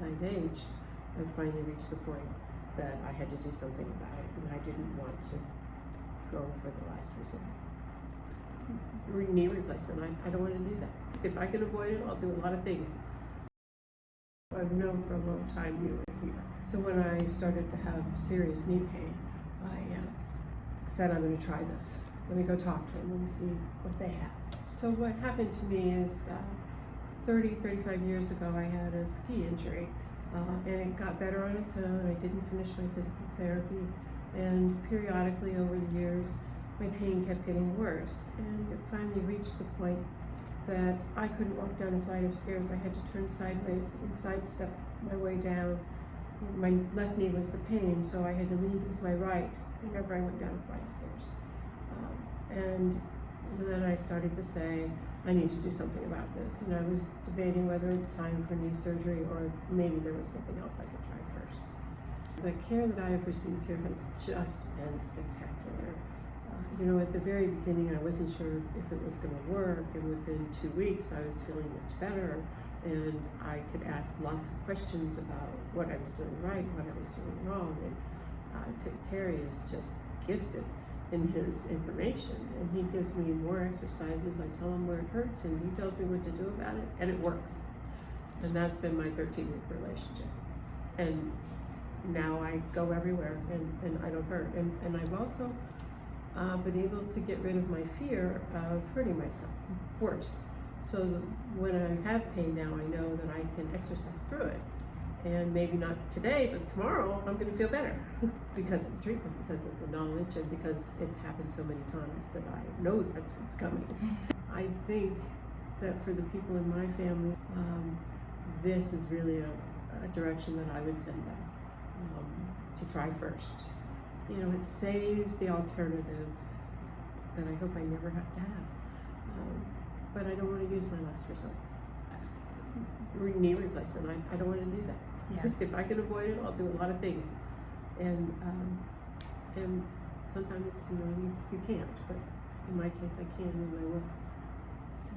as I've aged, I finally reached the point that I had to do something about it, and I didn't want to go for the last resort. Knee replacement, I don't want to do that. If I can avoid it, I'll do a lot of things. I've known for a long time you were here. So when I started to have serious knee pain, I said, I'm going to try this. Let me go talk to them. Let me see what they have. So what happened to me is 35 years ago, I had a ski injury, and it got better on its own. I didn't finish my physical therapy, and periodically over the years, my pain kept getting worse, and it finally reached the point that I couldn't walk down a flight of stairs. I had to turn sideways and sidestep my way down. My left knee was the pain, so I had to lead with my right whenever I went down a flight of stairs. And then I started to say, I need to do something about this. And I was debating whether it's time for knee surgery or maybe there was something else I could try first. The care that I have received here has just been spectacular. At the very beginning, I wasn't sure if it was going to work, and within 2 weeks, I was feeling much better, and I could ask lots of questions about what I was doing right, what I was doing wrong, and Terry is just gifted in his information, and he gives me more exercises. I tell him where it hurts, and he tells me what to do about it, and it works. And that's been my 13-week relationship. And now I go everywhere, and I don't hurt. And I've also been able to get rid of my fear of hurting myself worse. So when I have pain now, I know that I can exercise through it. And maybe not today, but tomorrow I'm going to feel better because of the treatment, because of the knowledge, and because it's happened so many times that I know that's what's coming. I think that for the people in my family, this is really a direction that I would send them to try first. It saves the alternative that I hope I never have to have. But I don't want to use my last resort. Knee replacement, I don't want to do that. Yeah. If I can avoid it, I'll do a lot of things. And sometimes, you can't, but in my case I can, and I will. So.